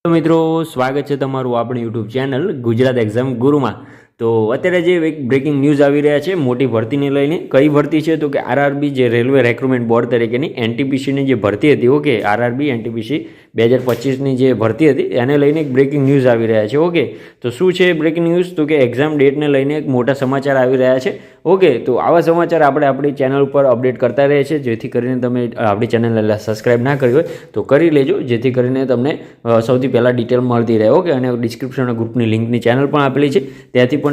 તો મિત્રો સ્વાગત છે તમારું આપણી યુટ્યુબ ચેનલ ગુજરાત એક્ઝામ ગુરુમાં। તો અત્યારે જે એક બ્રેકિંગ ન્યૂઝ આવી રહ્યા છે મોટી ભરતીને લઈને। કઈ ભરતી છે તો કે આરઆરબી જે રેલવે રેક્રુટમેન્ટ બોર્ડ તરીકેની એનટીપીસીની જે ભરતી હતી, ઓકે, આરઆરબી એનટીપીસી 2025ની જે ભરતી હતી એને લઈને એક બ્રેકિંગ ન્યૂઝ આવી રહ્યા છે। ઓકે, તો શું છે બ્રેકિંગ ન્યૂઝ તો કે એક્ઝામ ડેટને લઈને એક મોટા સમાચાર આવી રહ્યા છે। ઓકે, તો આવા સમાચાર આપણે આપણી ચેનલ ઉપર અપડેટ કરતા રહીએ છીએ, જેથી કરીને તમે આપણી ચેનલને સબસ્ક્રાઈબ ના કરી હોય તો કરી લેજો, જેથી કરીને તમને સૌથી પહેલાં ડિટેલ મળતી રહે। ઓકે, અને ડિસ્ક્રિપ્શન ગ્રુપની લિંકની ચેનલ પણ આપેલી છે, ત્યાંથી પણ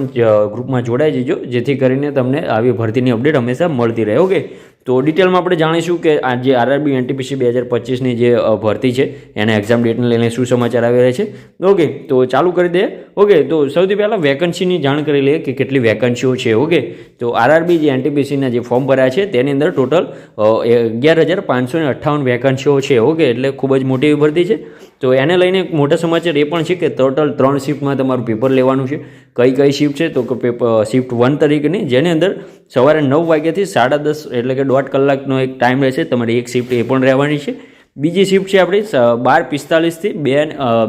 ગ્રુપમાં જોડાઈ જજો, જેથી કરીને તમને આવી ભરતીની અપડેટ હંમેશા મળતી રહે। ઓકે, તો ડિટેલમાં આપણે જાણીશું કે આ જે આરઆરબી એનટીપીસી 2025ની જે ભરતી છે એના એક્ઝામ ડેટને લઈને શું સમાચાર આવી રહ્યા છે। ઓકે, તો ચાલુ કરી દઈએ। ઓકે, તો સૌથી પહેલાં વેકન્સીની જાણ કરી લઈએ કે કેટલી વેકન્સીઓ છે। ઓકે, તો આરઆરબી જે એનટીપીસીના જે ફોર્મ ભર્યા છે તેની અંદર ટોટલ 11,558 વેકન્સીઓ છે। ઓકે, એટલે ખૂબ જ મોટી એવી ભરતી છે। તો એને લઈને એક મોટા સમાચાર એ પણ છે કે ટોટલ 3 શિફ્ટમાં તમારું પેપર લેવાનું છે। કઈ શિફ્ટ છે તો કે શિફ્ટ 1 તરીકેની, જેની અંદર સવારે 9 વાગ્યાથી 10:30 એટલે કે 1.5 કલાકનો એક ટાઈમ રહેશે। તમારી એક શિફ્ટ એ પણ રહેવાની છે। બીજી શિફ્ટ છે આપણી 12:45થી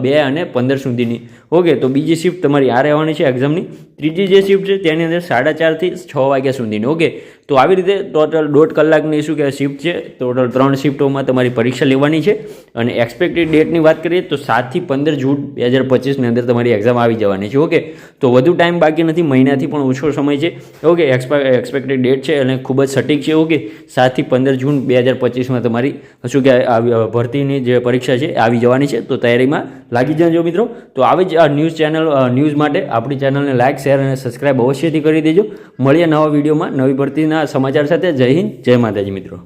2:15 સુધીની। ઓકે, તો બીજી શિફ્ટ તમારી આ રહેવાની છે એક્ઝામની। ત્રીજી જે શિફ્ટ છે તેની અંદર 4:30થી 6 વાગ્યા સુધીની। ઓકે, તો આવી રીતે ટોટલ 1.5 કલાકની શું કહેવાય શિફ્ટ છે। ટોટલ 3 શિફ્ટોમાં તમારી પરીક્ષા લેવાની છે। અને એક્સપેક્ટેડ ડેટની વાત કરીએ તો 7 થી 15 જૂન 2025ની અંદર તમારી એક્ઝામ આવી જવાની છે। ઓકે, તો વધુ ટાઈમ બાકી નથી, મહિનાથી પણ ઓછો સમય છે। ઓકે, એક્સપેક્ટેડ ડેટ છે અને ખૂબ જ સટીક છે। ઓકે, 7 થી 15 જૂન 2025માં તમારી શું કહેવાય ભરતીની જે પરીક્ષા છે આવી જવાની છે। તો તૈયારીમાં લાગી જજો મિત્રો। તો આવી જ આ ન્યૂઝ માટે આપણી ચેનલને લાઇક, શેર અને સબસ્ક્રાઈબ અવશ્યથી કરી દેજો। મળીએ નવા વિડીયોમાં નવી ભરતીના સમાચાર સાથે। જય હિન્દ, જય માતાજી મિત્રો।